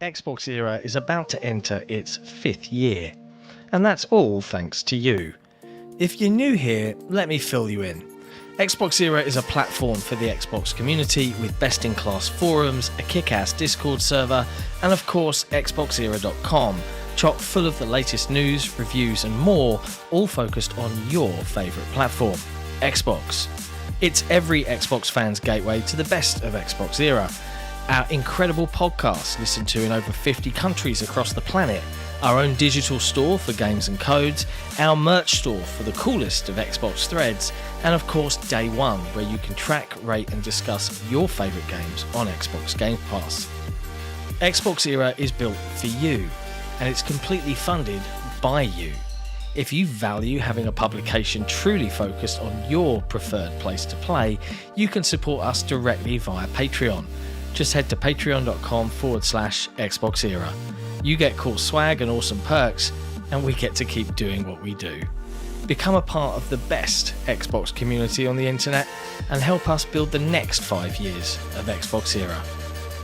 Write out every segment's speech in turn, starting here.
XboxEra is about to enter its 5th year, and that's all thanks to you. If you're new here, let me fill you in. XboxEra is a platform for the Xbox community with best-in-class forums, a kick-ass Discord server, and of course XboxEra.com, chock full of the latest news, reviews and more, all focused on your favourite platform, Xbox. It's every Xbox fan's gateway to the best of Xbox Era. Our incredible podcast listened to in over 50 countries across the planet, our own digital store for games and codes, our merch store for the coolest of Xbox threads, and of course Dayone, where you can track, rate and discuss your favourite games on Xbox Game Pass. Xbox Era is built for you, and it's completely funded by you. If you value having a publication truly focused on your preferred place to play, you can support us directly via Patreon. Just head to patreon.com/XboxEra. You get cool swag and awesome perks, and we get to keep doing what we do. Become a part of the best Xbox community on the internet and help us build the next 5 years of Xbox Era.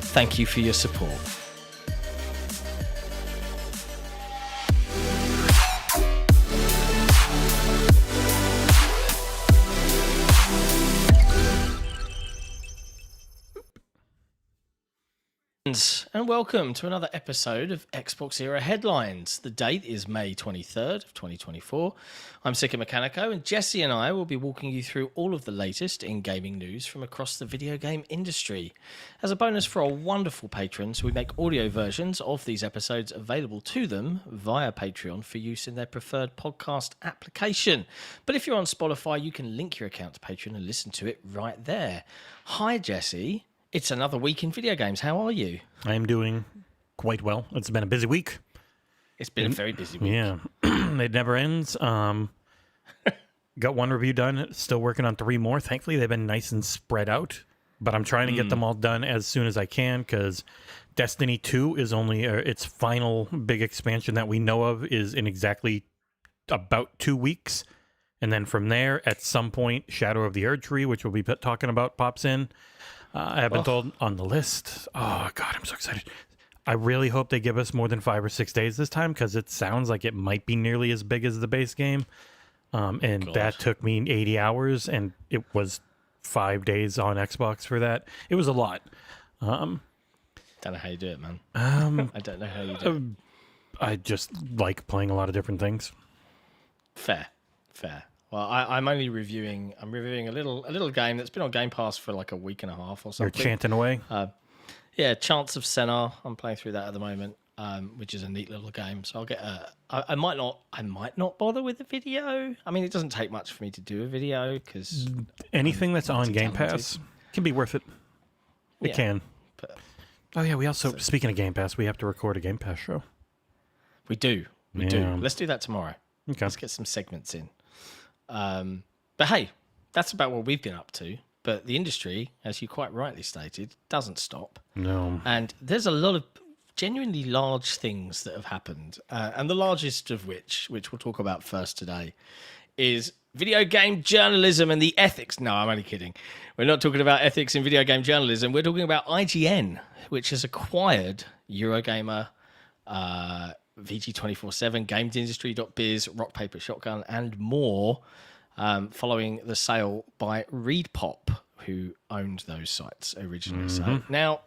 Thank you for your support. And welcome to another episode of Xbox Era Headlines. The date is May 23rd of 2024. I'm Sik and Mechanico, and Jesse and I will be walking you through all of the latest in gaming news from across the video game industry. As a bonus for our wonderful patrons, we make audio versions of these episodes available to them via Patreon for use in their preferred podcast application. But if you're on Spotify, you can link your account to Patreon and listen to it right there. Hi, Jesse. It's another week in video games. How are you? I am doing quite well. It's been a busy week. It's been a very busy week. Yeah. It never ends. Got one review done. Still working on 3 more. Thankfully, they've been nice and spread out. But I'm trying to get them all done as soon as I can because Destiny 2 is only its final big expansion that we know of is in exactly about 2 weeks. And then from there, at some point, Shadow of the Erdtree, which we'll be talking about, pops in. I have been told on the list. Oh, God, I'm so excited. I really hope they give us more than 5 or 6 days this time because it sounds like it might be nearly as big as the base game. And that took me 80 hours, and it was 5 days on Xbox for that. It was a lot. Don't know how you do it, man. I don't know how you do it. I just like playing a lot of different things. Fair. Well, I'm only reviewing. I'm reviewing a little game that's been on Game Pass for like a week and a half or something. You're chanting away. Yeah, Chants of Senna. I'm playing through that at the moment, which is a neat little game. So I'll get I might not bother with the video. I mean, it doesn't take much for me to do a video because anything that's on Game Pass can be worth it. It can. But, we also speaking of Game Pass, we have to record a Game Pass show. We do. Let's do that tomorrow. Okay. Let's get some segments in. But hey, that's about what we've been up to. But the industry, as you quite rightly stated, doesn't stop. No. And there's a lot of genuinely large things that have happened. And the largest of which we'll talk about first today, is video game journalism and the ethics. No, I'm only kidding. We're not talking about ethics in video game journalism. We're talking about IGN, which has acquired Eurogamer, VG247, GamesIndustry.biz, Rock Paper Shotgun, and more, following the sale by ReedPop, who owned those sites originally. So now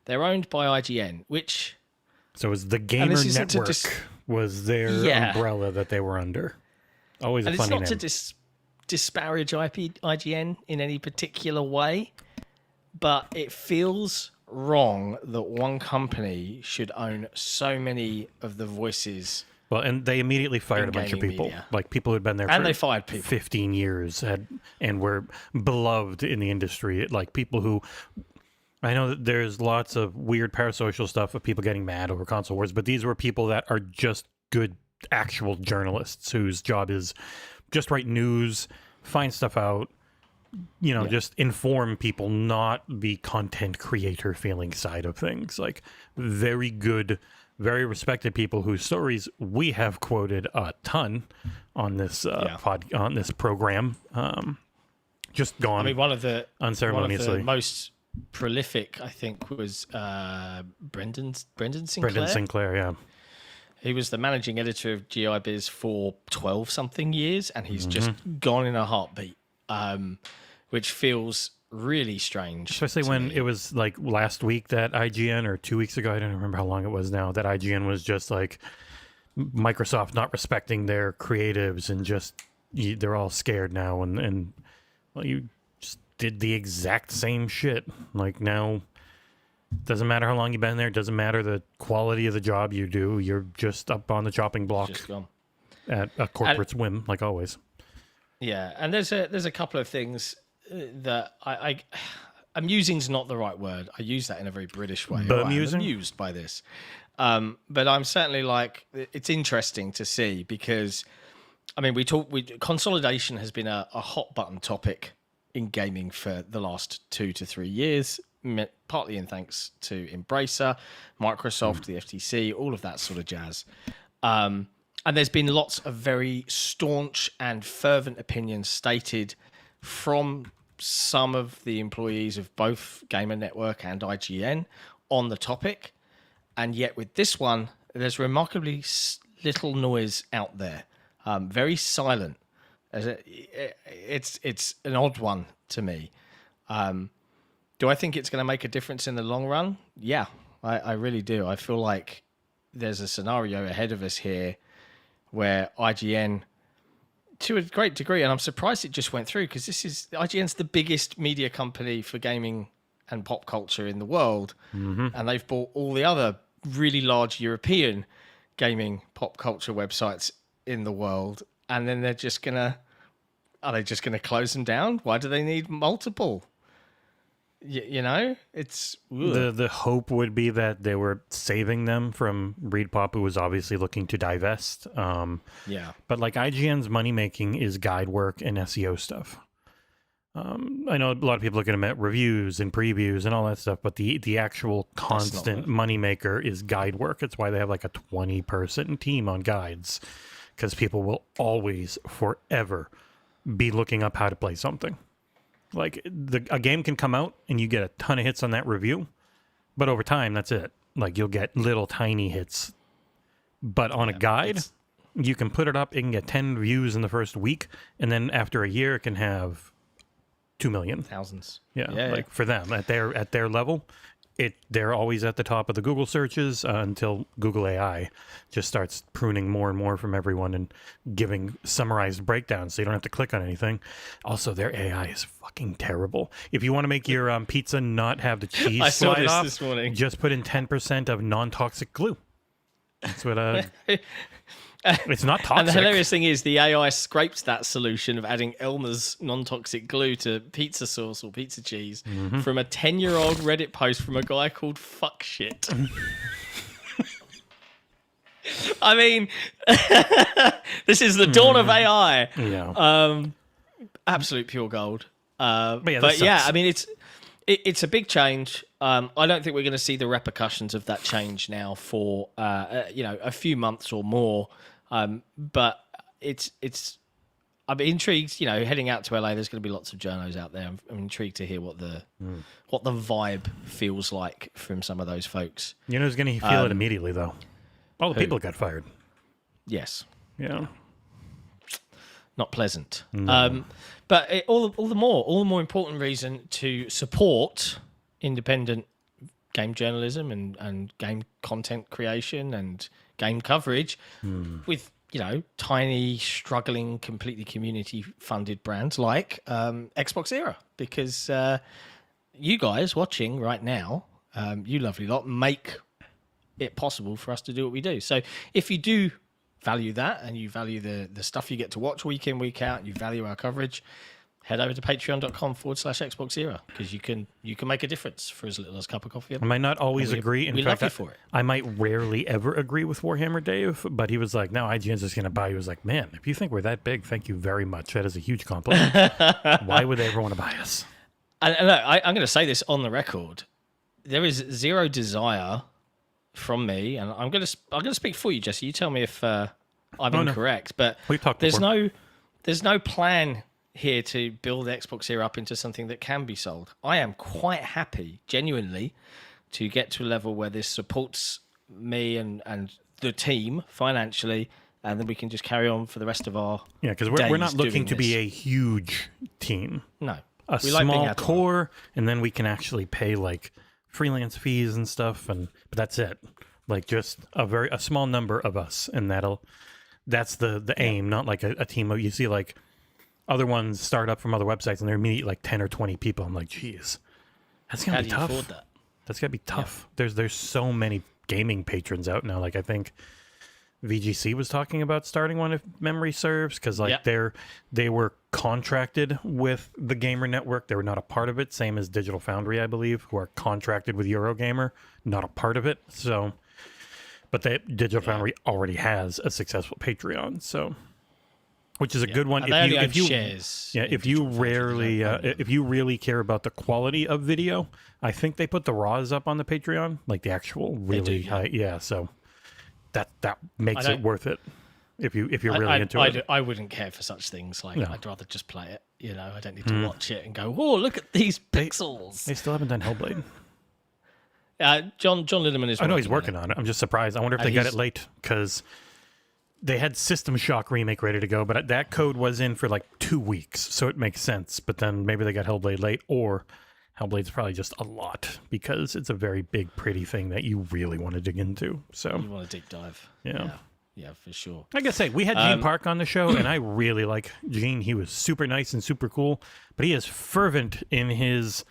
they're owned by IGN, which... So was the Gamer Network was their umbrella that they were under. Always a funny name. And it's not to disparage IGN in any particular way, but it feels wrong that one company should own so many of the voices. Well, and they immediately fired a bunch of people, like people who had been there for they fired people. 15 years and were beloved in the industry. Like people who, I know that there's lots of weird parasocial stuff of people getting mad over console wars, but these were people that are just good actual journalists whose job is just write news, find stuff out, just inform people, not the content creator feeling side of things. Like very good, very respected people whose stories we have quoted a ton on this on this program. Just gone. I mean, one of the unceremoniously most prolific, I think, was Brendan Sinclair. Brendan Sinclair, yeah. He was the managing editor of GI Biz for 12-something years, and he's just gone in a heartbeat, which feels really strange. Especially when it was like last week that IGN, or 2 weeks ago, I don't remember how long it was now, that IGN was just like Microsoft not respecting their creatives and just they're all scared now. And well, you just did the exact same shit. Like now, doesn't matter how long you've been there, doesn't matter the quality of the job you do, you're just up on the chopping block at a corporate's whim, like always. Yeah, and there's a couple of things that amusing's not the right word. I use that in a very British way. I'm amused by this. But I'm certainly like, it's interesting to see because, I mean, consolidation has been a hot button topic in gaming for the last 2 to 3 years, partly in thanks to Embracer, Microsoft, the FTC, all of that sort of jazz. And there's been lots of very staunch and fervent opinions stated from some of the employees of both Gamer Network and IGN on the topic. And yet with this one, there's remarkably little noise out there. Very silent. It's an odd one to me. Do I think it's going to make a difference in the long run? Yeah, I really do. I feel like there's a scenario ahead of us here where IGN, to a great degree, and I'm surprised it just went through because IGN's the biggest media company for gaming and pop culture in the world, and they've bought all the other really large European gaming pop culture websites in the world, and then are they just gonna close them down? Why do they need multiple? You know, it's the hope would be that they were saving them from ReedPop, who was obviously looking to divest. But like IGN's money making is guide work and SEO stuff. I know a lot of people look at them at reviews and previews and all that stuff, but the actual constant moneymaker is guide work. It's why they have like a 20-person team on guides, because people will always, forever, be looking up how to play something. Like a game can come out and you get a ton of hits on that review, but over time, that's it. Like you'll get little tiny hits. But on a guide, you can put it up, it can get 10 views in the first week, and then after a year, it can have 2 million. Thousands. Yeah, for them at their level, they're always at the top of the Google searches until Google AI just starts pruning more and more from everyone and giving summarized breakdowns, so you don't have to click on anything. Also, their AI is fucking terrible. If you want to make your pizza not have the cheese slide off, this morning, just put in 10% of non-toxic glue. That's what. It's not toxic. And the hilarious thing is the AI scrapes that solution of adding Elmer's non-toxic glue to pizza sauce or pizza cheese from a 10-year-old Reddit post from a guy called Fuckshit. I mean, this is the dawn of AI. Yeah. Absolute pure gold. But yeah, I mean, it's a big change. I don't think we're going to see the repercussions of that change now for a few months or more. But I'm intrigued. You know, heading out to LA, there's going to be lots of journos out there. I'm intrigued to hear what the vibe feels like from some of those folks. You know who's going to feel it immediately, though? All the people got fired. Yes. Yeah. Not pleasant. No. But all the more important reason to support independent game journalism and game content creation and game coverage with, tiny, struggling, completely community-funded brands like XboxEra, because you guys watching right now, you lovely lot, make it possible for us to do what we do. So if you do value that and you value the stuff you get to watch week in, week out, you value our coverage, head over to patreon.com/XboxEra, because you can make a difference for as little as a cup of coffee. I might not always agree. In fact, I might rarely ever agree with Warhammer Dave, but he was like, no, IGN's just going to buy you. He was like, man, if you think we're that big, thank you very much. That is a huge compliment. Why would they ever want to buy us? And look, I'm going to say this on the record. There is zero desire from me, and I'm going to speak for you, Jesse. You tell me if I'm incorrect, but We've talked there's no plan here to build XboxEra up into something that can be sold. I am quite happy, genuinely, to get to a level where this supports me and the team financially, and then we can just carry on for the rest of our because we're not looking to be a huge team. No, a small core, and then we can actually pay like freelance fees and stuff, but that's it. Like just a small number of us, and that's the aim, not like a team of, you see like other ones start up from other websites and they're immediately like 10 or 20 people. I'm like, geez, that's gonna be tough. Afford that? That's gonna be tough. Yeah. There's so many gaming patrons out now. Like I think VGC was talking about starting one if memory serves, because like they were contracted with the Gamer Network. They were not a part of it, same as Digital Foundry, I believe, who are contracted with Eurogamer, not a part of it. So, but Digital Foundry already has a successful Patreon, so which is a good one. If you really care about the quality of video, I think they put the RAWs up on the Patreon, like the actual really high. Yeah, so that makes it worth it. If you're really into it, I wouldn't care for such things. Like I'd rather just play it. You know, I don't need to watch it and go, "Oh, look at these pixels." They still haven't done Hellblade. John Lindemann is. I know he's working on it. I'm just surprised. I wonder if they got it late, because they had System Shock Remake ready to go, but that code was in for like 2 weeks, so it makes sense. But then maybe they got Hellblade late, or Hellblade's probably just a lot, because it's a very big, pretty thing that you really want to dig into. So you want a deep dive. Yeah, for sure. Like I say, we had Gene Park on the show, and I really like Gene. He was super nice and super cool, but he is fervent in his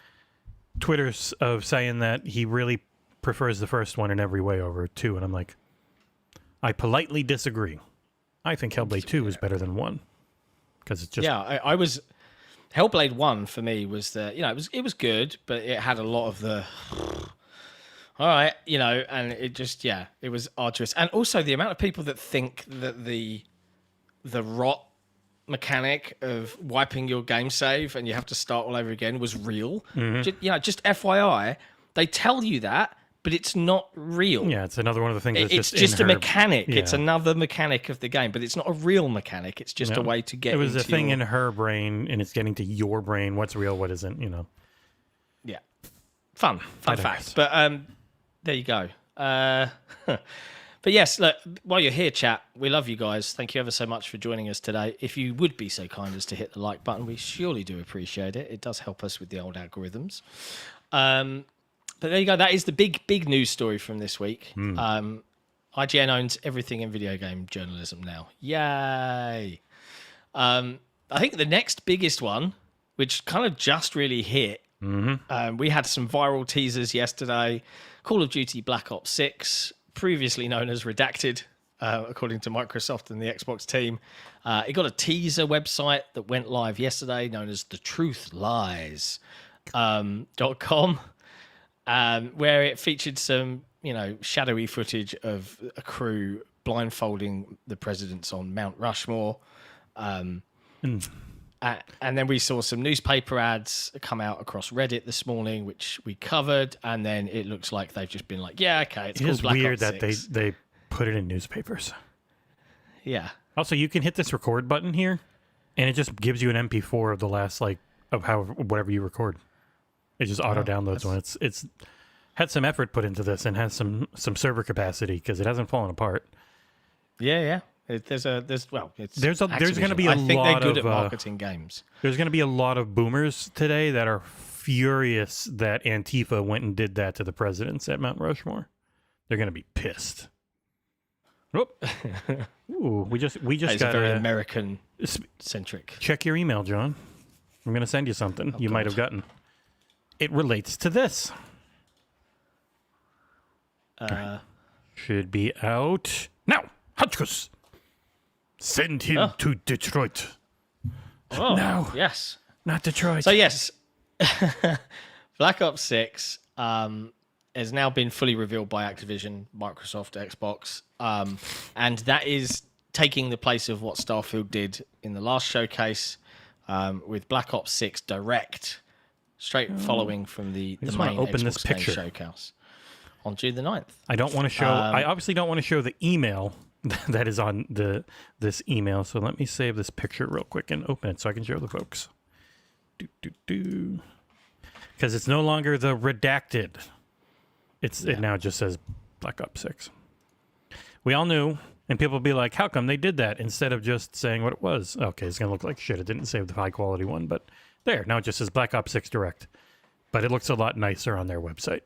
Twitters of saying that he really prefers the first one in every way over 2, and I'm like, I politely disagree. I think Hellblade 2 is better than 1, because it's just I was Hellblade 1 for me was it was good, but it had a lot of the all right, and it just it was arduous, and also the amount of people that think that the rot mechanic of wiping your game save and you have to start all over again was real. Just FYI, they tell you that, but it's not real. Yeah, it's another one of the things that's it's just a mechanic. Yeah. It's another mechanic of the game, but it's not a real mechanic. It's just a way to get. It was a thing in her brain, and it's getting to your brain. What's real? What isn't? Yeah, fun fact. But there you go. But yes, look, while you're here, chat, we love you guys. Thank you ever so much for joining us today. If you would be so kind as to hit the like button, we surely do appreciate it. It does help us with the old algorithms. But there you go. That is the big news story from this week. IGN owns everything in video game journalism now. Yay! I think the next biggest one, which kind of just really hit, we had some viral teasers yesterday. Call of Duty Black Ops 6, previously known as Redacted, according to Microsoft and the Xbox team. It got a teaser website that went live yesterday, known as thetruthlies.com. Where it featured some, shadowy footage of a crew blindfolding the presidents on Mount Rushmore. And then we saw some newspaper ads come out across Reddit this morning, which we covered. And then it looks like they've just been like, it's called Black weird Ops 6. that they put it in newspapers. Yeah. Also, you can hit this record button here, and it just gives you an MP4 of the last, whatever you record. It just auto downloads one. It's had some effort put into this and has some server capacity, because it hasn't fallen apart. Yeah. There's going to be I think they're good at marketing games. There's going to be a lot of boomers today that are furious that Antifa went and did that to the presidents at Mount Rushmore. They're going to be pissed. Oh. Ooh, we just got very American centric. Check your email, John. I'm going to send you something you might have gotten. It relates to this. Should be out now. Hutchkus. Send him to Detroit. Oh, no. Yes. Not Detroit. So, yes. Black Ops 6 has now been fully revealed by Activision, Microsoft, Xbox. And that is taking the place of what Starfield did in the last showcase with Black Ops 6 Direct, straight following from the main Xbox showcase on June the 9th. I don't want to show. I obviously don't want to show the email that is on this email. So let me save this picture real quick and open it so I can show the folks. Because it's no longer the redacted. It now just says Black Ops 6. We all knew, and people will be like, how come they did that instead of just saying what it was? Okay, it's going to look like shit. It didn't save the high quality one, but there. Now it just says Black Ops 6 Direct. But it looks a lot nicer on their website.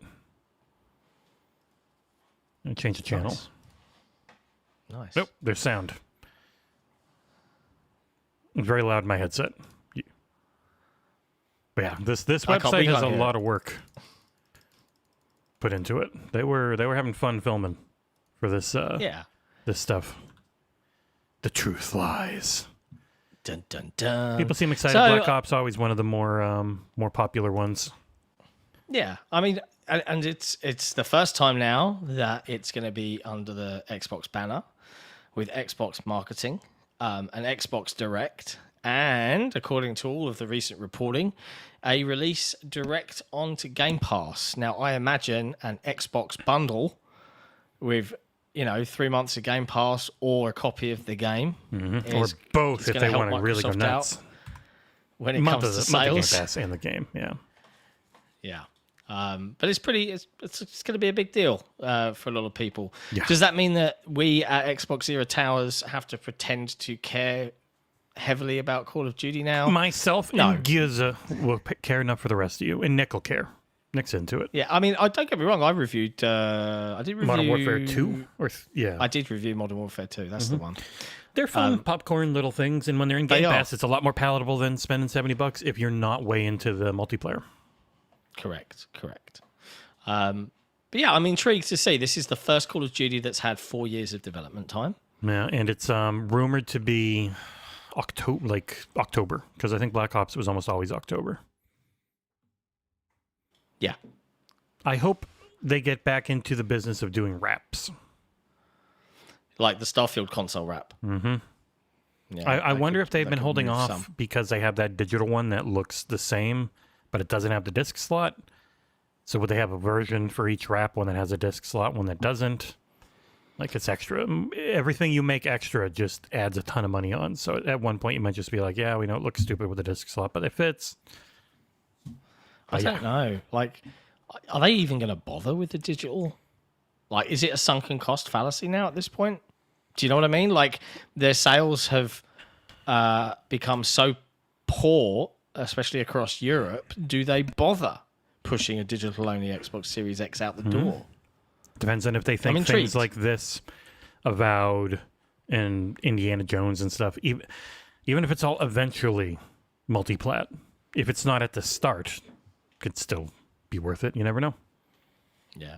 And change the channel. Nice. Nope, there's sound. It's very loud in my headset. But yeah, this website has a lot of work put into it. They were having fun filming for this this stuff. The truth lies. Dun dun dun. People seem excited. Black Ops always one of the more popular ones. Yeah, I mean, and it's the first time now that it's going to be under the Xbox banner with Xbox marketing, an Xbox Direct, and according to all of the recent reporting, a release direct onto Game Pass. Now, I imagine an Xbox bundle with 3 months of Game Pass or a copy of the game, or both if they want to really go nuts. When it comes to sales, Game Pass and the game, yeah. But it's going to be a big deal for a lot of people. Yeah. Does that mean that we at XboxEra Towers have to pretend to care heavily about Call of Duty now? Myself and Giza will care enough for the rest of you, and Nick will care. Nick's into it. Yeah, I mean, don't get me wrong. I did review Modern Warfare 2, I did review Modern Warfare 2. That's the one. They're fun popcorn little things, and when they're in Game Pass, it's a lot more palatable than spending $70 if you're not way into the multiplayer. Correct. But yeah, I'm intrigued to see. This is the first Call of Duty that's had 4 years of development time. Yeah, and it's rumored to be October, because I think Black Ops was almost always October. Yeah. I hope they get back into the business of doing wraps. Like the Starfield console wrap. Mm-hmm. Yeah, I wonder if they've been holding off because they have that digital one that looks the same, but it doesn't have the disc slot. So would they have a version for each wrap, one that has a disc slot, one that doesn't? Like it's extra. Everything you make extra just adds a ton of money on. So at one point you might just be like, yeah, we know it looks stupid with the disc slot, but it fits. I don't know. Like, are they even going to bother with the digital? Like, is it a sunken cost fallacy now at this point? Do you know what I mean? Like, their sales have become so poor, especially across Europe. Do they bother pushing a digital-only Xbox Series X out the door? Depends on if they think things like this, Avowed and Indiana Jones and stuff, even if it's all eventually multi-plat, if it's not at the start, could still be worth it. You never know. Yeah.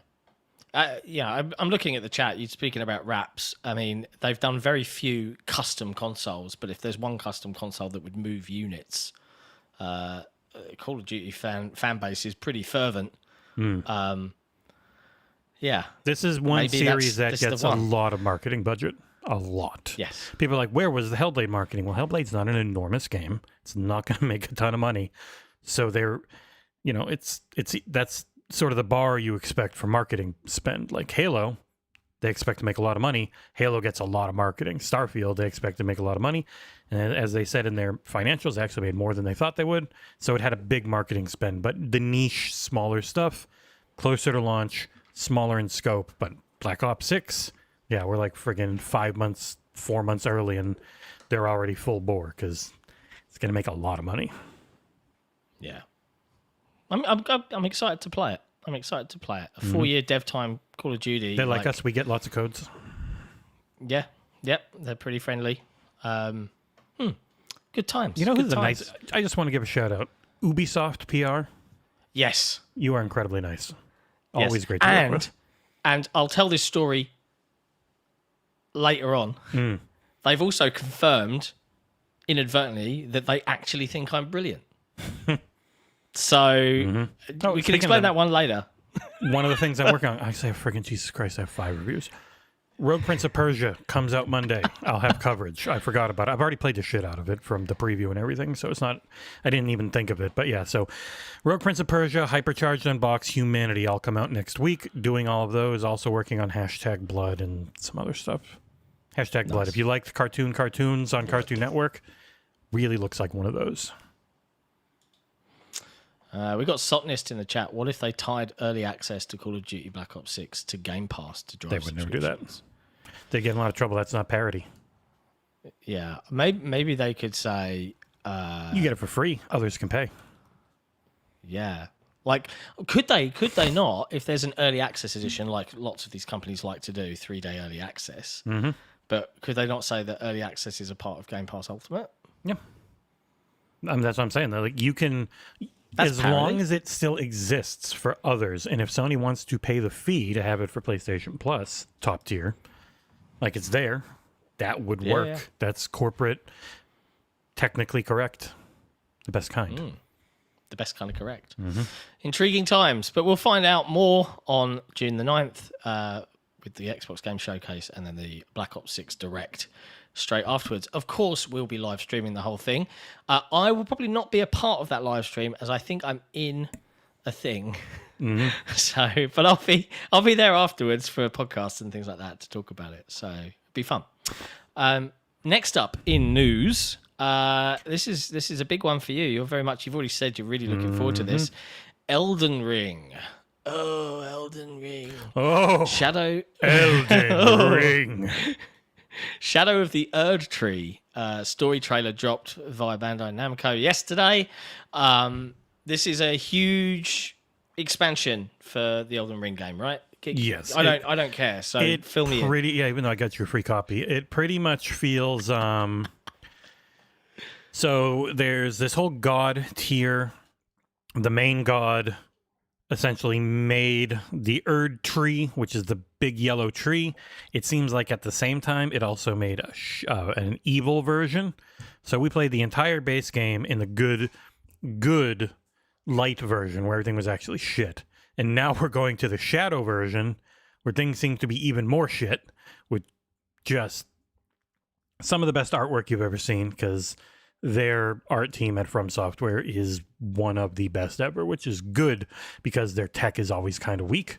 I'm looking at the chat. You're speaking about wraps. I mean, they've done very few custom consoles, but if there's one custom console that would move units, Call of Duty fan base is pretty fervent. Yeah. This is one series that gets a lot of marketing budget. A lot. Yes. People are like, where was the Hellblade marketing? Well, Hellblade's not an enormous game. It's not going to make a ton of money. So they're, that's sort of the bar you expect for marketing spend. Like Halo, they expect to make a lot of money. Halo gets a lot of marketing. Starfield, they expect to make a lot of money. And as they said in their financials, they actually made more than they thought they would. So it had a big marketing spend. But the niche, smaller stuff, closer to launch, smaller in scope. But Black Ops 6, yeah, we're like friggin' 4 months early, and they're already full bore because it's going to make a lot of money. Yeah. I'm excited to play it. A 4-year dev time Call of Duty. They're like us. We get lots of codes. Yeah. Yep. They're pretty friendly. Good times. You know who's nice? I just want to give a shout out. Ubisoft PR. Yes. You are incredibly nice. Always great to work with. And I'll tell this story later on. They've also confirmed inadvertently that they actually think I'm brilliant. So we can explain that one later. One of the things I'm working on, I say, friggin' Jesus Christ, I have 5 reviews. Rogue Prince of Persia comes out Monday. I'll have coverage. I forgot about it. I've already played the shit out of it from the preview and everything, so it's not, I didn't even think of it. But yeah, so Rogue Prince of Persia, Hypercharged Unbox, Humanity all come out next week. Doing all of those, also working on #Blood and some other stuff. Hashtag blood. If you liked cartoons on Cartoon Network, really looks like one of those. We got Socknist in the chat. What if they tied early access to Call of Duty Black Ops 6 to Game Pass to drive? They would never do that. They get in a lot of trouble. That's not parity. Yeah, maybe they could say you get it for free. Others can pay. Yeah, like could they not? If there's an early access edition, like lots of these companies like to do, 3-day early access. Mm-hmm. But could they not say that early access is a part of Game Pass Ultimate? Yeah, that's what I'm saying. Though, like you can. As long as it still exists for others, and if Sony wants to pay the fee to have it for PlayStation Plus, top tier, like it's there, that would work. Yeah. That's corporate, technically correct. The best kind. The best kind of correct. Mm-hmm. Intriguing times, but we'll find out more on June the 9th with the Xbox Game Showcase and then the Black Ops 6 Direct straight afterwards. Of course, we'll be live streaming the whole thing. I will probably not be a part of that live stream as I think I'm in a thing. Mm-hmm. So, but I'll be there afterwards for podcasts and things like that to talk about it. So it'll be fun. Next up in news, this is a big one for you. You've already said you're really looking forward to this. Elden Ring. Oh, Elden Ring. Oh, Shadow. Elden Ring. Shadow of the Erdtree story trailer dropped via Bandai Namco yesterday. This is a huge expansion for the Elden Ring game, right? Yes. I don't care. So fill me in. Yeah, even though I got your free copy, it pretty much feels. So there's this whole god tier. The main god essentially made the Erdtree, which is the big yellow tree. It seems like at the same time, it also made an evil version. So we played the entire base game in the good light version where everything was actually shit. And now we're going to the shadow version where things seem to be even more shit with just some of the best artwork you've ever seen because their art team at From Software is one of the best ever, which is good because their tech is always kind of weak.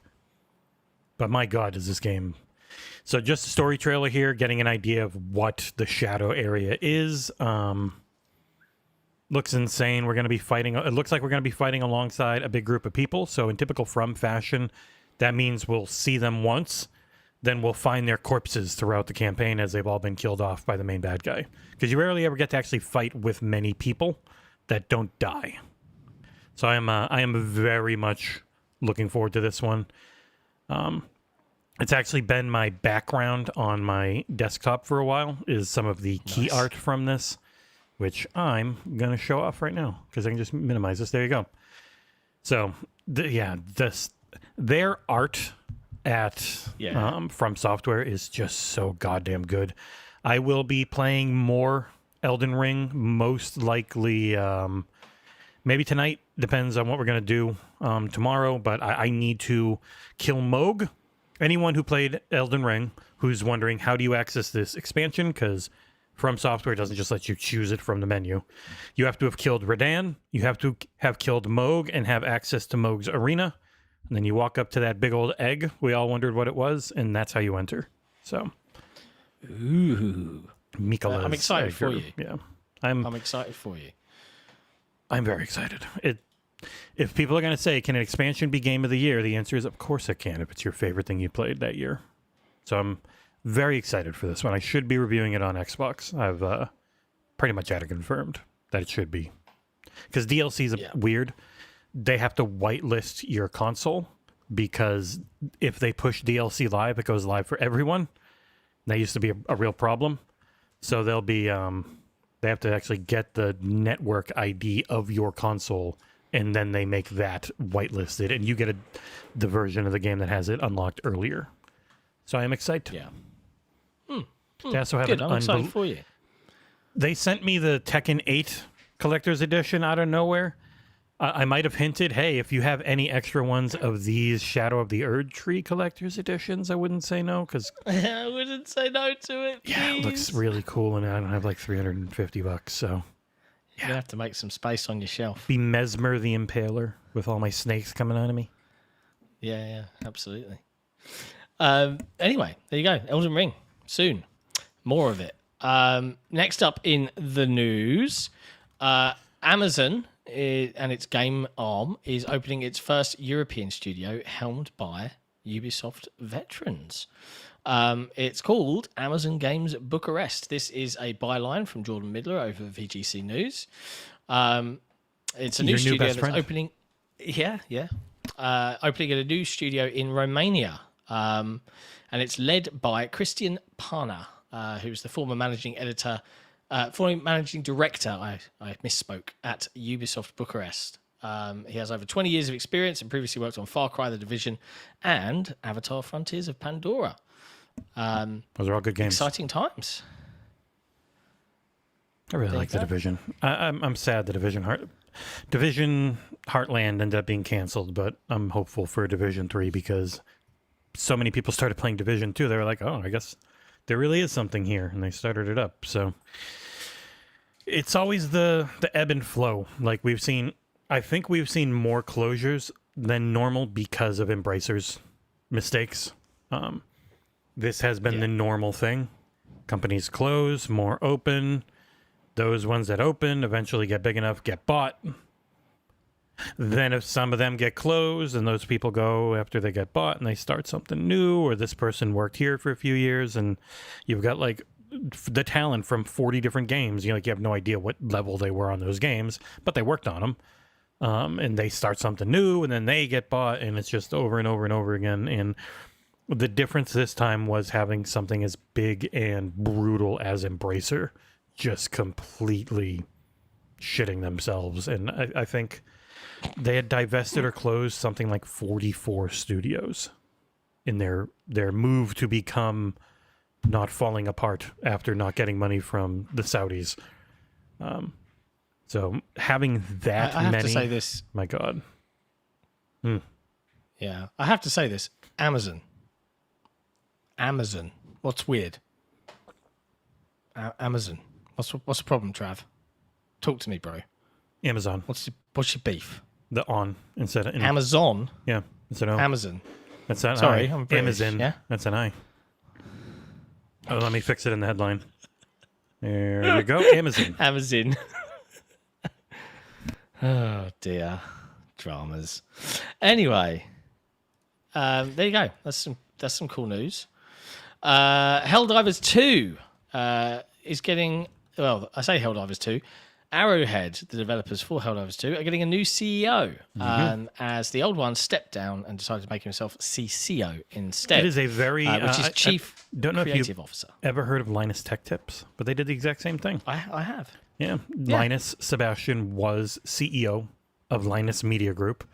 But my God, is this game... So just a story trailer here, getting an idea of what the shadow area is. Looks insane. We're going to be fighting... It looks like we're going to be fighting alongside a big group of people. So in typical From fashion, that means we'll see them once. Then we'll find their corpses throughout the campaign as they've all been killed off by the main bad guy. Because you rarely ever get to actually fight with many people that don't die. So I am very much looking forward to this one. It's actually been my background on my desktop for a while, is some of the key art from this, which I'm going to show off right now because I can just minimize this. There you go. So, their art at From Software is just so goddamn good. I will be playing more Elden Ring, most likely maybe tonight. Depends on what we're going to do tomorrow, but I need to kill Moog. Anyone who played Elden Ring who's wondering, how do you access this expansion? Because From Software doesn't just let you choose it from the menu. You have to have killed Radahn. You have to have killed Moog and have access to Moog's arena. And then you walk up to that big old egg. We all wondered what it was, and that's how you enter. So, ooh, Mikola's I'm excited for you. Yeah, I'm excited for you. I'm very excited. If people are going to say, can an expansion be game of the year? The answer is, of course it can, if it's your favorite thing you played that year. So I'm very excited for this one. I should be reviewing it on Xbox. I've pretty much had it confirmed that it should be. Because DLC is weird. They have to whitelist your console because if they push DLC live, it goes live for everyone. That used to be a real problem. So they'll be they have to actually get the network ID of your console, and then they make that whitelisted, and you get the version of the game that has it unlocked earlier. So I am excited. Yeah. They also have Good. I'm excited for you. They sent me the Tekken 8 Collector's Edition out of nowhere. I might have hinted, hey, if you have any extra ones of these Shadow of the Erdtree Collector's Editions, I wouldn't say no, because... I wouldn't say no to it, please. Yeah, it looks really cool, and I don't have like $350, so... Yeah. You have to make some space on your shelf. Be Mesmer the Impaler with all my snakes coming out of me. Yeah, absolutely. Anyway, there you go. Elden Ring, soon. More of it. Next up in the news, Amazon and its game arm is opening its first European studio helmed by Ubisoft veterans. It's called Amazon Games Bucharest. This is a byline from Jordan Midler over VGC News. It's a new studio that's opening. Yeah. Opening at a new studio in Romania. And it's led by Christian Pana, who's the former managing director, I misspoke, at Ubisoft Bucharest. He has over 20 years of experience and previously worked on Far Cry, The Division, and Avatar Frontiers of Pandora. Those are all good games. Exciting times. I really like The Division. I'm sad the Division Heartland ended up being canceled, but I'm hopeful for Division 3 because so many people started playing Division 2. They were like, oh, I guess there really is something here, and they started it up. So it's always the ebb and flow. Like I think we've seen more closures than normal because of Embracer's mistakes. This has been the normal thing. Companies close, more open. Those ones that open eventually get big enough, get bought. Then if some of them get closed and those people go after they get bought and they start something new, or this person worked here for a few years and you've got like the talent from 40 different games. You have no idea what level they were on those games, but they worked on them. And they start something new and then they get bought and it's just over and over and over again. And the difference this time was having something as big and brutal as Embracer just completely shitting themselves. And I think they had divested or closed something like 44 studios in their move to become not falling apart after not getting money from the Saudis. So having that I have many... to say this. My God. Yeah, I have to say this. Amazon. What's weird? Amazon. What's the problem, Trav? Talk to me, bro. Amazon. What's your beef? The on instead of... Amazon? Yeah. Instead of... Amazon. That's an Sorry, I. I'm British, Amazon. yeah? That's an I. Oh, let me fix it in the headline. There we go. Amazon. Amazon. Oh, dear. Dramas. Anyway. There you go. That's some cool news. Helldivers 2 is getting... Well, I say Helldivers 2. Arrowhead, the developers for Helldivers 2, are getting a new CEO, as the old one stepped down and decided to make himself CCO instead. It is a very... which is Chief don't know Creative if you've Officer. Ever heard of Linus Tech Tips? But they did the exact same thing. I have. Yeah. Linus Sebastian was CEO of Linus Media Group,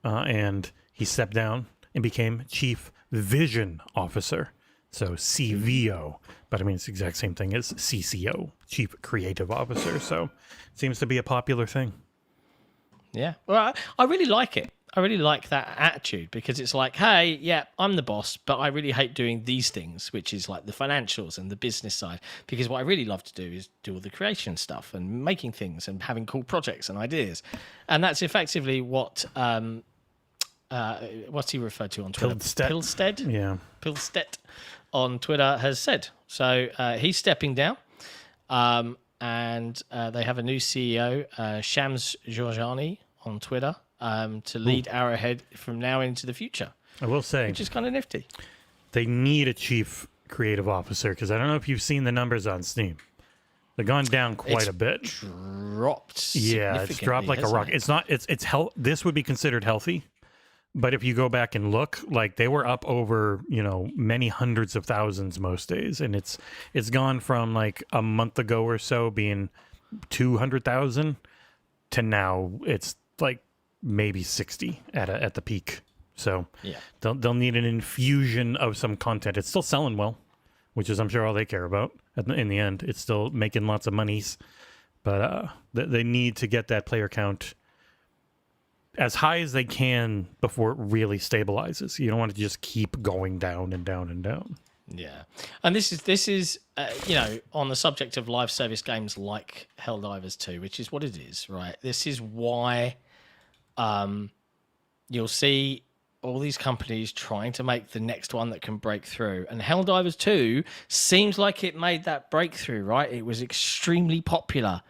and he stepped down and became Chief Vision Officer. So CVO, but I mean, it's the exact same thing as CCO, Chief Creative Officer. So it seems to be a popular thing. Yeah. Well, I really like it. I really like that attitude because it's like, hey, yeah, I'm the boss, but I really hate doing these things, which is like the financials and the business side. Because what I really love to do is do all the creation stuff and making things and having cool projects and ideas. And that's effectively what... what's he referred to on Twitter? Pilstead? Yeah. Pilstead on Twitter has said. So he's stepping down. And they have a new CEO, Shams Georgiani, on Twitter to lead Arrowhead from now into the future. I will say. Which is kind of nifty. They need a chief creative officer because I don't know if you've seen the numbers on Steam. They've gone down quite a bit. Dropped. Yeah, it's dropped like a rock. It's not. It's this would be considered healthy. But if you go back and look, like they were up over, many hundreds of thousands most days. And it's gone from like a month ago or so being 200,000 to now it's like maybe 60 at the peak. So yeah, they'll need an infusion of some content. It's still selling well, which is I'm sure all they care about in the end. It's still making lots of monies. But they need to get that player count as high as they can before it really stabilizes. You don't want to just keep going down and down and down. Yeah, and this is on the subject of live service games like Helldivers 2, which is what it is, right? This is why you'll see all these companies trying to make the next one that can break through. And Helldivers 2 seems like it made that breakthrough, right? It was extremely popular.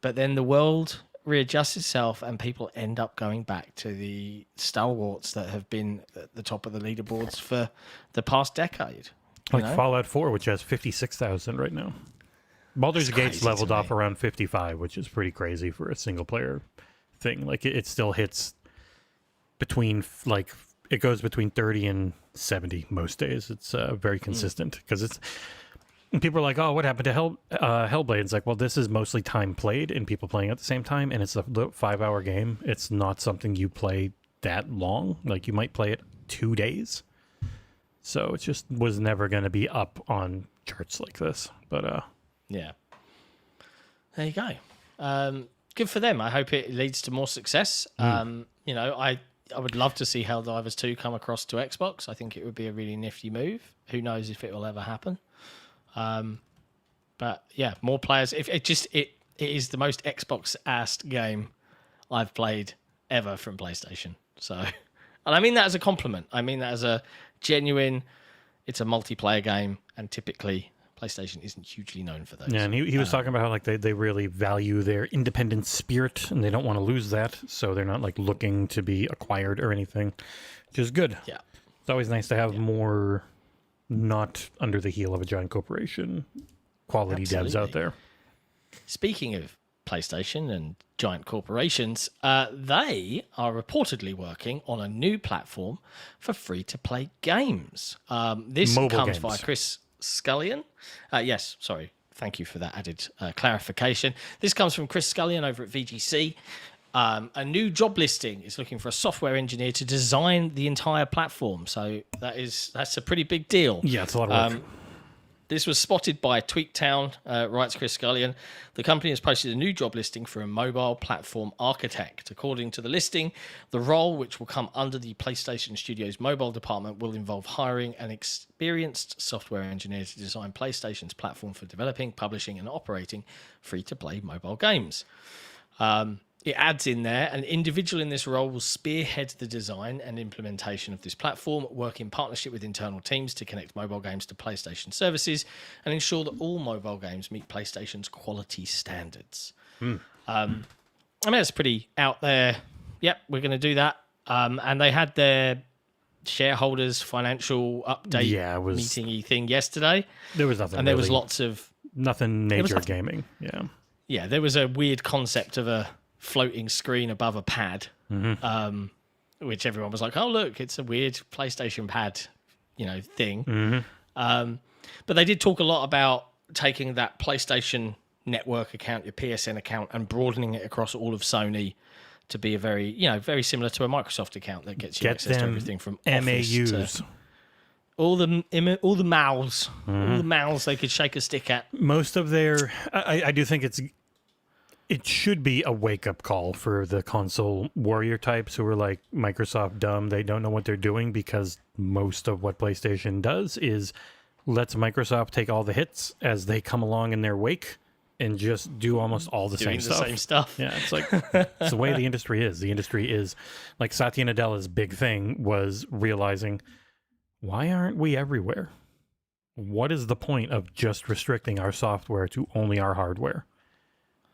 But then the world readjusts itself and people end up going back to the stalwarts that have been at the top of the leaderboards for the past decade. Like Fallout 4, which has 56,000 right now. Baldur's Gate's leveled off around 55, which is pretty crazy for a single-player thing. Like, it still hits between, like, it goes between 30 and 70 most days. It's very consistent because it's... People are like, oh, what happened to Hellblade? It's like, well, this is mostly time played and people playing at the same time, and it's a 5-hour game. It's not something you play that long. Like, you might play it 2 days. So it just was never going to be up on charts like this. But yeah, there you go. Good for them. I hope it leads to more success. You know, I would love to see Helldivers 2 come across to Xbox. I think it would be a really nifty move. Who knows if it will ever happen. But yeah, more players. If it is the most Xbox-assed game I've played ever from PlayStation. So, and I mean that as a compliment. I mean that as a genuine. It's a multiplayer game, and typically PlayStation isn't hugely known for those. Yeah, and he was talking about how like they really value their independent spirit, and they don't want to lose that, so they're not like looking to be acquired or anything, which is good. Yeah, it's always nice to have more. Not under the heel of a giant corporation, quality devs out there. Speaking of PlayStation and giant corporations, they are reportedly working on a new platform for free-to-play games. This Mobile comes games. via Chris Scullion. Yes, sorry. Thank you for that added clarification. This comes from Chris Scullion over at VGC. A new job listing is looking for a software engineer to design the entire platform. So that's a pretty big deal. Yeah, it's a lot of work. This was spotted by Tweaktown, writes Chris Scullion. The company has posted a new job listing for a mobile platform architect. According to the listing, the role, which will come under the PlayStation Studios mobile department, will involve hiring an experienced software engineer to design PlayStation's platform for developing, publishing, and operating free-to-play mobile games. It adds in there, an individual in this role will spearhead the design and implementation of this platform, work in partnership with internal teams to connect mobile games to PlayStation services, and ensure that all mobile games meet PlayStation's quality standards. I mean, it's pretty out there. Yep, we're going to do that. And they had their shareholders financial update meeting-y thing yesterday. There was nothing. And there was lots of... Nothing major gaming. Yeah. Yeah, there was a weird concept of a floating screen above a pad, which everyone was like, oh, look, it's a weird PlayStation pad, thing. But they did talk a lot about taking that PlayStation Network account, your PSN account, and broadening it across all of Sony to be a very similar to a Microsoft account that gets you access to everything from Office MAUs. all the mouths, all the mouths they could shake a stick at. Most of their, I do think it should be a wake-up call for the console warrior types who are like Microsoft dumb. They don't know what they're doing because most of what PlayStation does is lets Microsoft take all the hits as they come along in their wake and just do almost all the same stuff. Yeah, it's like it's the way the industry is. The industry is like Satya Nadella's big thing was realizing, why aren't we everywhere? What is the point of just restricting our software to only our hardware?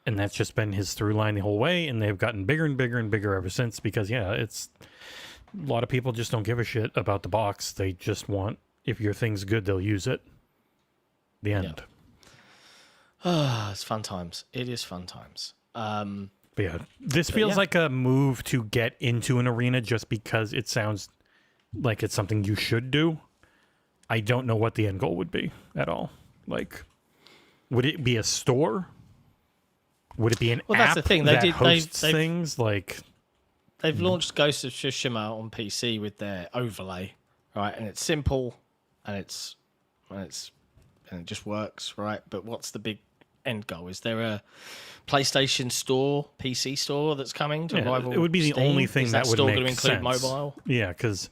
And that's just been his through line the whole way, and they've gotten bigger and bigger and bigger ever since because, it's a lot of people just don't give a shit about the box. They just want, if your thing's good, they'll use it. The end. It's fun times. It is fun times. But yeah, this feels like a move to get into an arena just because it sounds like it's something you should do. I don't know what the end goal would be at all. Like, would it be a store? Would it be an app that's the thing. Hosts things? Like, they've launched Ghost of Tsushima on PC with their overlay, right? And it's simple, and it just works, right? But what's the big end goal? Is there a PlayStation Store, PC Store that's coming to rival? It would be the Steam? only thing Is that would store make going to include sense. mobile? Yeah, because,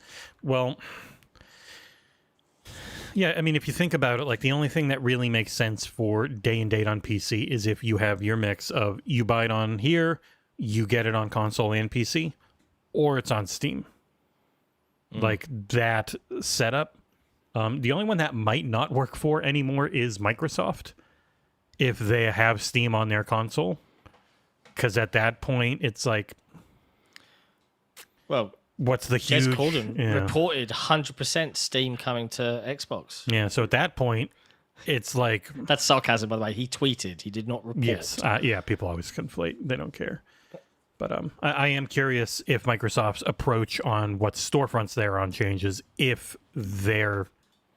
yeah, I mean, if you think about it, like the only thing that really makes sense for day and date on PC is if you have your mix of you buy it on here, you get it on console and PC, or it's on Steam. like that setup. The only one that might not work for anymore is Microsoft if they have Steam on their console. Because at that point, it's like, well, what's the Jez huge... Corden reported 100% Steam coming to Xbox. Yeah, so at that point, it's like... That's sarcasm, by the way. He tweeted. He did not report. Yes. Yeah, people always conflate. They don't care. But I am curious if Microsoft's approach on what storefronts they're on changes if their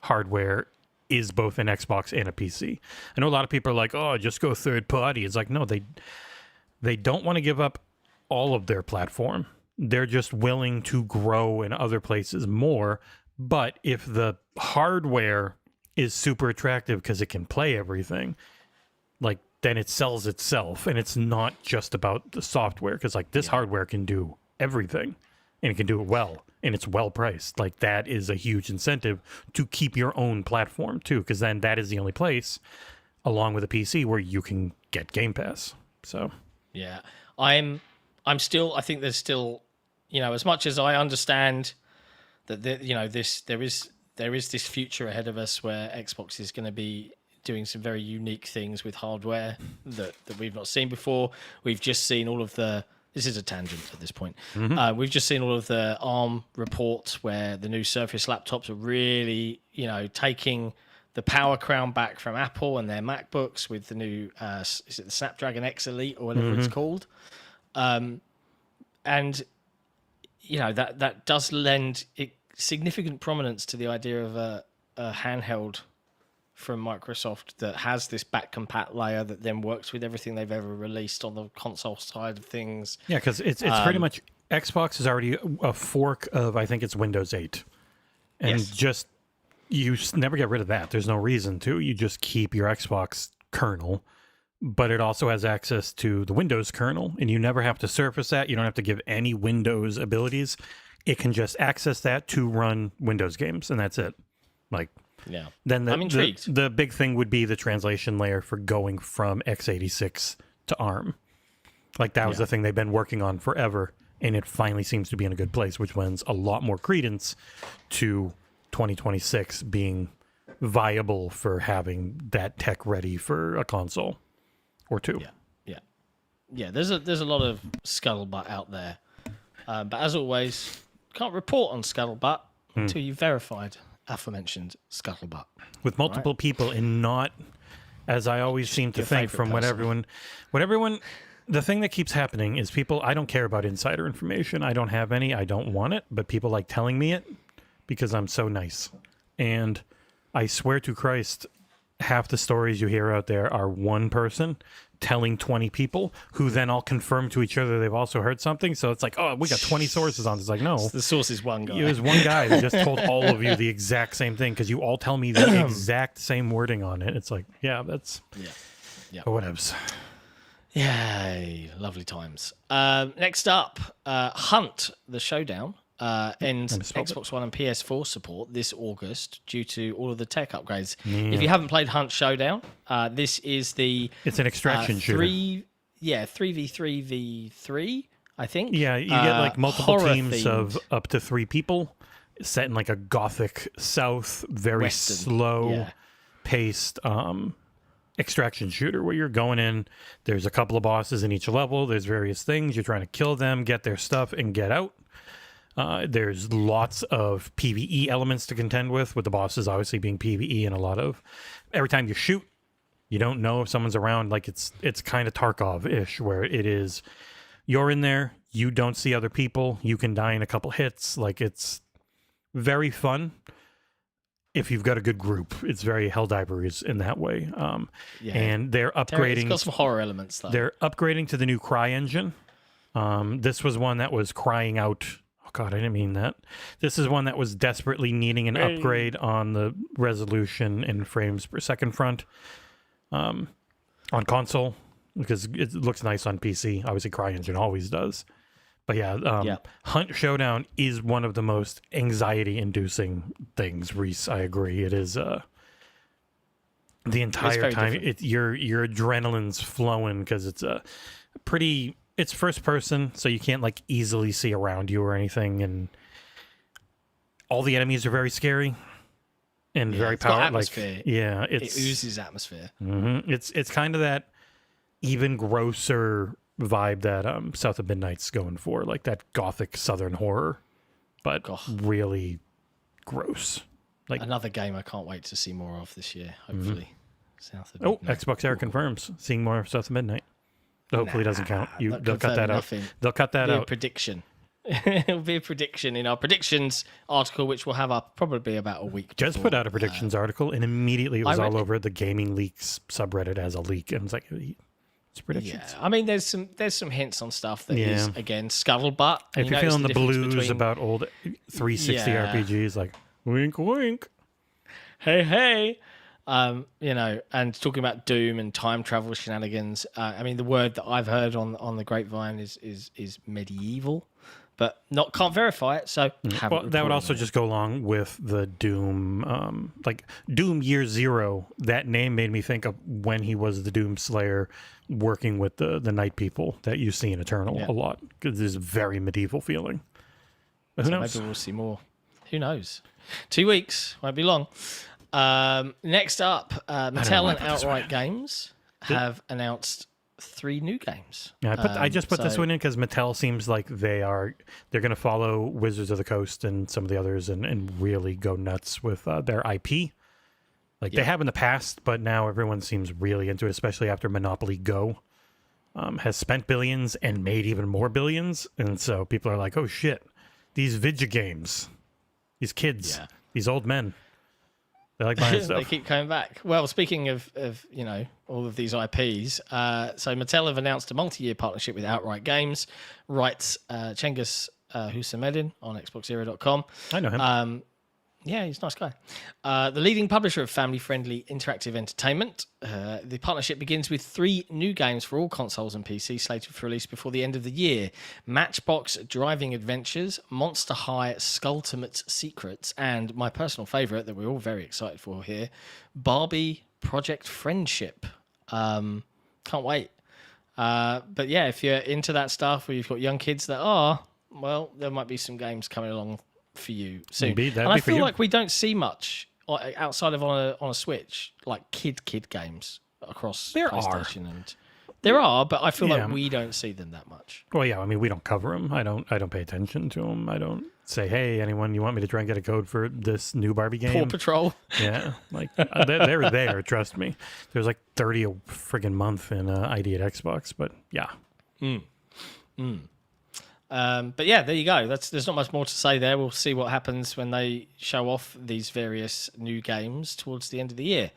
hardware is both an Xbox and a PC. I know a lot of people are like, oh, just go third party. It's like, no, they don't want to give up all of their platform. They're just willing to grow in other places more. But if the hardware is super attractive because it can play everything, like, then it sells itself. And it's not just about the software, because like this hardware can do everything and it can do it well and it's well priced. Like, that is a huge incentive to keep your own platform too, because then that is the only place along with a PC where you can get Game Pass. So yeah, I'm still, I think there's still, as much as I understand that there is this future ahead of us where Xbox is going to be doing some very unique things with hardware that we've not seen before. We've just seen all of the... This is a tangent at this point. We've just seen all of the ARM reports where the new Surface laptops are really, taking the power crown back from Apple and their MacBooks with the new, is it the Snapdragon X Elite or whatever it's called? And, that does lend significant prominence to the idea of a handheld from Microsoft that has this back compat layer that then works with everything they've ever released on the console side of things. Yeah, because it's pretty much... Xbox is already a fork of, I think it's Windows 8. And just... You never get rid of that. There's no reason to. You just keep your Xbox kernel. But it also has access to the Windows kernel. And you never have to surface that. You don't have to give any Windows abilities. It can just access that to run Windows games. And that's it. Like... Yeah. Then I'm intrigued. The big thing would be the translation layer for going from x86 to ARM. Like, that was the thing they've been working on forever, and it finally seems to be in a good place, which lends a lot more credence to 2026 being viable for having that tech ready for a console or two. Yeah. There's a lot of scuttlebutt out there, but as always, can't report on scuttlebutt until you've verified aforementioned scuttlebutt with multiple people, and not, as I always seem to think, from what everyone, the thing that keeps happening is people, I don't care about insider information. I don't have any. I don't want it, but people like telling me it because I'm so nice. And I swear to Christ, half the stories you hear out there are one person telling 20 people who then all confirm to each other they've also heard something. So it's like, oh, we got 20 sources on this. Like, no. The source is one guy. It was one guy that just told all of you the exact same thing because you all tell me the exact same wording on it. It's like, yeah, that's... Yeah. Whatevs. Yay. Lovely times. Next up, Hunt, the Showdown, ends Xbox One and PS4 support this August due to all of the tech upgrades. If you haven't played Hunt Showdown, this is the... It's an extraction shooter. 3v3v3, I think. Yeah, you get like multiple teams themed. of up to 3 people set in like a gothic south, very Western. slow paced extraction shooter where you're going in. There's a couple of bosses in each level. There's various things. You're trying to kill them, get their stuff, and get out. There's lots of PvE elements to contend with the bosses obviously being PvE, and a lot of every time you shoot, you don't know if someone's around. Like it's kind of Tarkov-ish, where it is you're in there, you don't see other people, you can die in a couple hits. Like, it's very fun if you've got a good group. It's very Helldivers in that way. And they're upgrading. It's got some horror elements though. They're upgrading to the new Cry engine. This was one that was crying out. Oh God, I didn't mean that. This is one that was desperately needing an upgrade on the resolution and frames per second front on console, because it looks nice on PC. Obviously, CryEngine always does. But Hunt Showdown is one of the most anxiety-inducing things, Reese. I agree. It is the entire time. Your adrenaline's flowing because it's it's first person, so you can't like easily see around you or anything, and all the enemies are very scary and very it's got powerful. atmosphere. Like, yeah, It oozes atmosphere. It's kind of that even grosser vibe that South of Midnight's going for, like that gothic southern horror, but really gross. Like another game I can't wait to see more of this year. Hopefully, South of Midnight. XboxEra confirms seeing more of South of Midnight. Hopefully, it doesn't count. They'll cut that out. They'll cut that out. Prediction. It'll be a prediction in our predictions article, which we'll have up probably about a week. Just before. put out a predictions article, and immediately it was all it. over the Gaming Leaks subreddit as a leak, and it's like it's predictions. Yeah, I mean, there's some hints on stuff that is again scuttlebutt. If you're feeling the blues about old 360 RPGs, like wink, wink. Hey. And talking about Doom and time travel shenanigans. I mean, the word that I've heard on the grapevine is medieval, but can't verify it. So that would also just go along with the Doom, like Doom Year Zero. That name made me think of when he was the Doom Slayer, working with the Night People that you see in Eternal a lot, because there's a very medieval feeling. But who knows? Maybe we'll see more. Who knows? 2 weeks won't be long. Next up, Mattel and Outright Games have announced 3 new games. Yeah, I just put this one in because Mattel seems like they're going to follow Wizards of the Coast and some of the others and really go nuts with their IP. Like they have in the past, but now everyone seems really into it, especially after Monopoly Go has spent billions and made even more billions. And so people are like, oh shit, these video games, these kids, these old men. They like buying stuff. They keep coming back. Well, speaking of all of these IPs, so Mattel have announced a multi-year partnership with Outright Games, writes Cengiz Hüsamedin on XboxEra.com. I know him. Yeah, he's a nice guy. The leading publisher of family-friendly interactive entertainment. The partnership begins with 3 new games for all consoles and PC slated for release before the end of the year. Matchbox Driving Adventures, Monster High Skulltimate Secrets, and my personal favourite that we're all very excited for here, Barbie Project Friendship. Can't wait. But yeah, if you're into that stuff, or you've got young kids that are, well, there might be some games coming along for you soon. Maybe, and I feel like we don't see much outside of on a Switch, like kid games across PlayStation and there are, but I feel like we don't see them that much. Well, yeah, I mean, we don't cover them. I don't pay attention to them. I don't say, hey, anyone, you want me to try and get a code for this new Barbie game? Paw Patrol. Yeah, like they're there. Trust me. There's like 30 a friggin' month in ID at Xbox, but yeah. But yeah, there you go. There's not much more to say there. We'll see what happens when they show off these various new games towards the end of the year.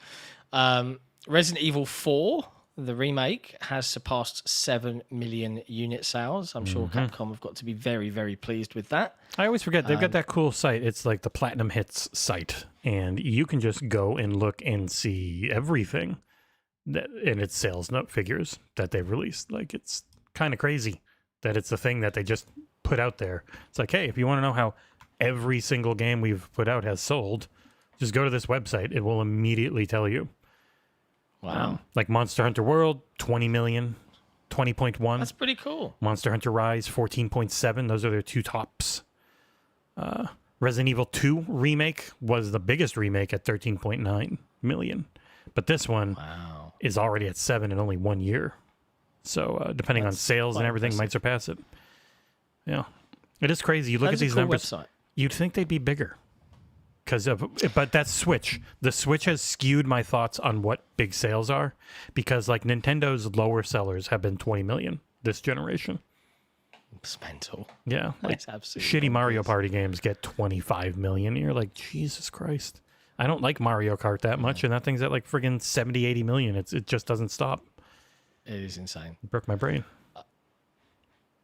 Resident Evil 4, the remake, has surpassed 7 million unit sales. I'm sure Capcom have got to be very, very pleased with that. I always forget they've got that cool site. It's like the Platinum Hits site, and you can just go and look and see everything in its sales figures that they've released. Like, it's kind of crazy that it's a thing that they just put out there. It's like, hey, if you want to know how every single game we've put out has sold, just go to this website. It will immediately tell you. Wow. Like Monster Hunter World, 20 million, 20.1. That's pretty cool. Monster Hunter Rise, 14.7. Those are their 2 tops. Resident Evil 2 Remake was the biggest remake at 13.9 million. But this one is already at 7 in only 1 year. So depending on sales and everything, might surpass it. Yeah, it is crazy. You look at these numbers, you'd think they'd be bigger. But that's Switch. The Switch has skewed my thoughts on what big sales are, because like Nintendo's lower sellers have been 20 million this generation. It's mental. Yeah, like shitty Mario Party games get 25 million. You're like, Jesus Christ. I don't like Mario Kart that much, and that thing's at like friggin' 70, 80 million. It just doesn't stop. It is insane. It broke my brain.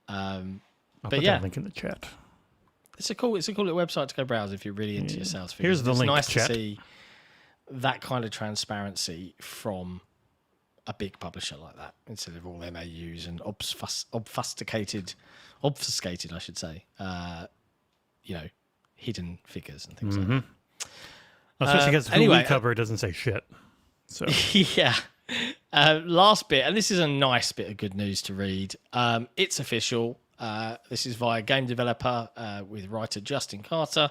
I'll put that link in the chat. It's a cool little website to go browse if you're really into your sales figures. Here's the link. It's nice chat. to see that kind of transparency from a big publisher like that, instead of all MAUs and obfuscated, I should say, hidden figures and things like that. Especially because Hulu cover doesn't say shit. So yeah. Last bit, and this is a nice bit of good news to read. It's official. This is via game developer with writer Justin Carter.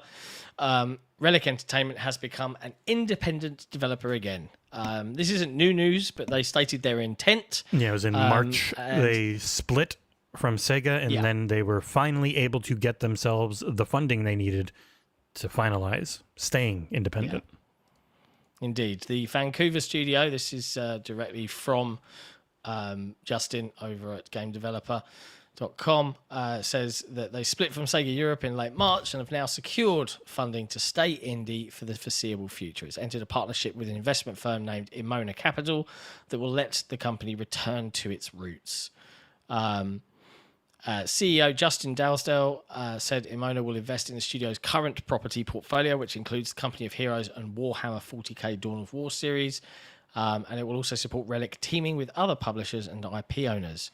Relic Entertainment has become an independent developer again. This isn't new news, but they stated their intent. Yeah, it was in March. They split from Sega, and then they were finally able to get themselves the funding they needed to finalize staying independent. Yeah. Indeed. The Vancouver studio, this is directly from Justin over at GameDeveloper.com, says that they split from Sega Europe in late March and have now secured funding to stay indie for the foreseeable future. It's entered a partnership with an investment firm named Imona Capital that will let the company return to its roots. CEO Justin Dalsdale said Imona will invest in the studio's current property portfolio, which includes the Company of Heroes and Warhammer 40k Dawn of War series, and it will also support Relic teaming with other publishers and IP owners.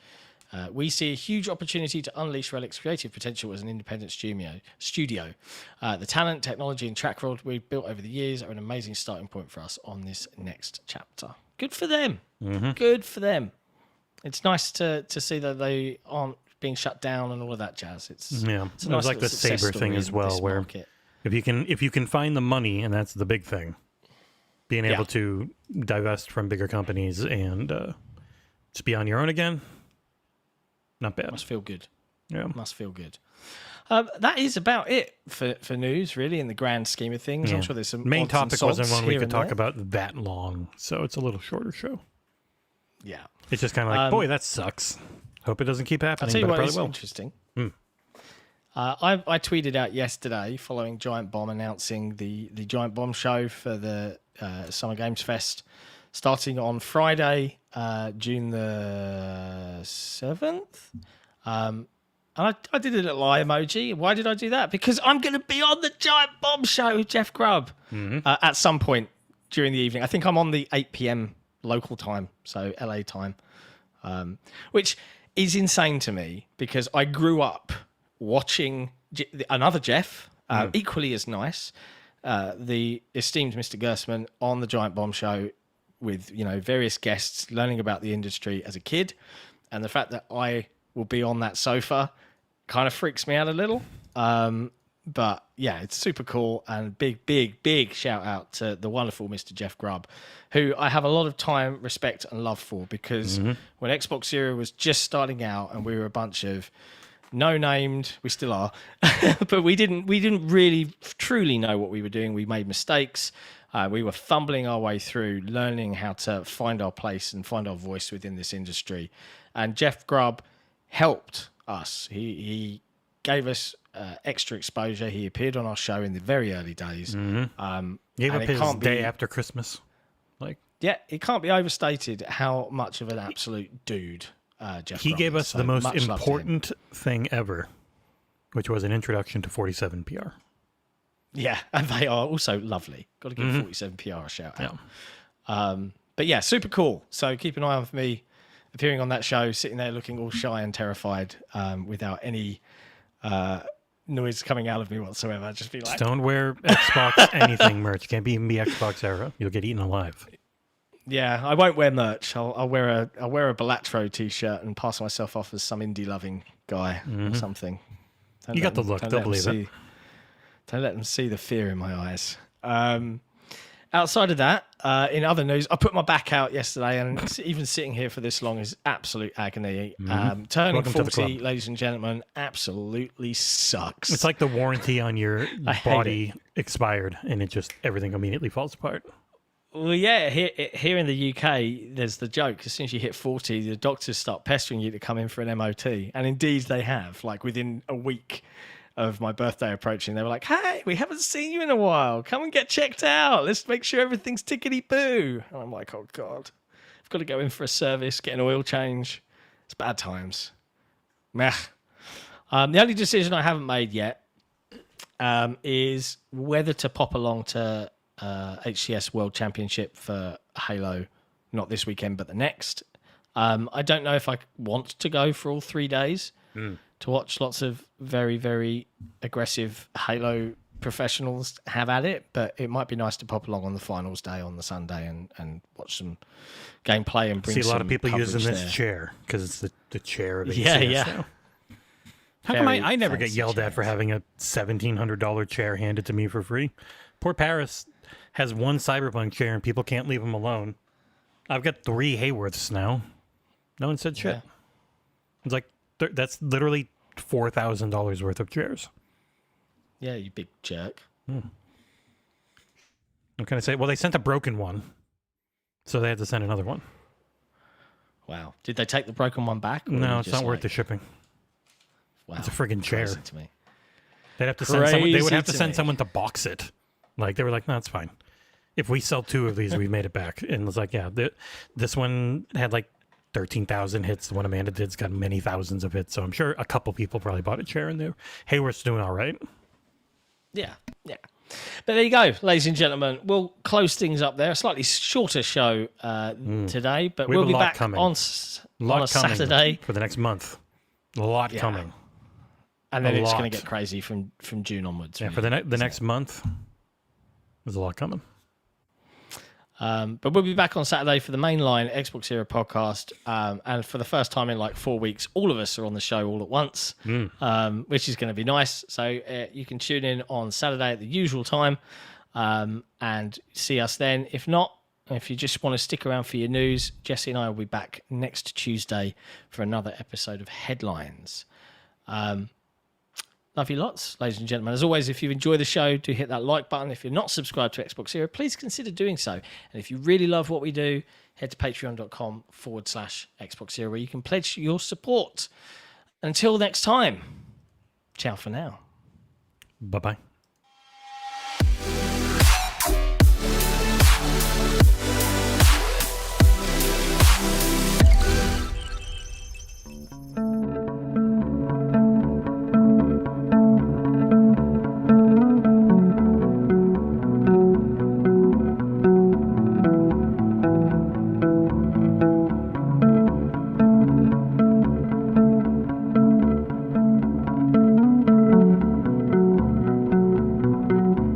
We see a huge opportunity to unleash Relic's creative potential as an independent studio. The talent, technology, and track record we've built over the years are an amazing starting point for us on this next chapter. Good for them. Mm-hmm. Good for them. It's nice to see that they aren't being shut down and all of that jazz. It's it was like the Saber thing as well, where if you can find the money, and that's the big thing, being able to divest from bigger companies and just be on your own again, not bad. Must feel good. Yeah, must feel good. That is about it for news, really, in the grand scheme of things. I'm sure there's some main topic wasn't one we could talk there. about that long, so it's a little shorter show. Yeah, it's just kind of like, boy, that sucks. Hope it doesn't keep happening. I'll tell you but what it is probably will. Interesting. I tweeted out yesterday following Giant Bomb announcing the Giant Bomb show for the Summer Games Fest starting on Friday, June the 7th. And I did a little eye emoji. Why did I do that? Because I'm going to be on the Giant Bomb show with Jeff Grubb at some point during the evening. I think I'm on the 8 p.m. local time, so LA time, which is insane to me because I grew up watching another Jeff, equally as nice, the esteemed Mr. Gersman on the Giant Bomb show with various guests, learning about the industry as a kid, and the fact that I will be on that sofa kind of freaks me out a little. But yeah, it's super cool, and big shout out to the wonderful Mr. Jeff Grubb, who I have a lot of time, respect, and love for, because when XboxEra was just starting out and we were a bunch of no-named, we still are, but we didn't really truly know what we were doing. We made mistakes. We were fumbling our way through, learning how to find our place and find our voice within this industry. And Jeff Grubb helped us. He gave us extra exposure. He appeared on our show in the very early days. Gave up his day after Christmas. It can't be overstated how much of an absolute dude Jeff He Grubb gave is. us the most important thing ever, which was an introduction to 47PR. Yeah, and they are also lovely. Got to give 47PR a shout out. But yeah, super cool. So keep an eye on for me appearing on that show, sitting there looking all shy and terrified without any noise coming out of me whatsoever. Just be like, just don't wear Xbox anything merch. Can't even be XboxEra. You'll get eaten alive. Yeah, I won't wear merch. I'll wear a Balatro t-shirt and pass myself off as some indie loving guy or something. You got the look. They'll believe it. Don't let them see the fear in my eyes. Outside of that, in other news, I put my back out yesterday, and even sitting here for this long is absolute agony. Turning Welcome 40, ladies and gentlemen, absolutely sucks. It's like the warranty on your body expired, and it just everything immediately falls apart. Well, yeah, here in the UK, there's the joke. As soon as you hit 40, the doctors start pestering you to come in for an MOT. And indeed, they have. Like, within a week of my birthday approaching, they were like, hey, we haven't seen you in a while. Come and get checked out. Let's make sure everything's tickety-boo. And I'm like, oh, God. I've got to go in for a service, get an oil change. It's bad times. Meh. The only decision I haven't made yet is whether to pop along to HCS World Championship for Halo, not this weekend, but the next. I don't know if I want to go for all 3 days to watch lots of very, very aggressive Halo professionals have at it, but it might be nice to pop along on the finals day on the Sunday and watch some gameplay and bring some see a lot of people coverage using this there. chair because it's the chair of HCS now. How come I never get yelled at for having a $1,700 chair handed to me for free? Poor Paris has one Cyberpunk chair and people can't leave him alone. I've got 3 Hayworths now. No one said shit. Yeah. It's like, that's literally $4,000 worth of chairs. Yeah, you big jerk. What can I say? Well, they sent a broken one, so they had to send another one. Wow. Did they take the broken one back? No, it's not worth the shipping. Wow. It's a friggin' chair. Crazy to me. They'd have to send someone. They would have to send someone to box it. Like, they were like, no, it's fine. If we sell 2 of these, we've made it back. And it was like, yeah, this one had like 13,000 hits. The one Amanda did's got many thousands of hits. So I'm sure a couple people probably bought a chair in there. Hayworth's doing all right. Yeah, yeah. But there you go, ladies and gentlemen. We'll close things up there. A slightly shorter show today, but we'll be back on a Saturday. For the next month. A lot coming. And then it's going to get crazy from June onwards. Yeah, for the next month, there's a lot coming. But we'll be back on Saturday for the mainline Xbox Era podcast. And for the first time in like 4 weeks, all of us are on the show all at once, which is going to be nice. So you can tune in on Saturday at the usual time and see us then. If not, if you just want to stick around for your news, Jesse and I will be back next Tuesday for another episode of Headlines. Love you lots, ladies and gentlemen. As always, if you enjoy the show, do hit that like button. If you're not subscribed to Xbox Era, please consider doing so. And if you really love what we do, head to patreon.com/Xbox Era, where you can pledge your support. Until next time, ciao for now. Bye-bye.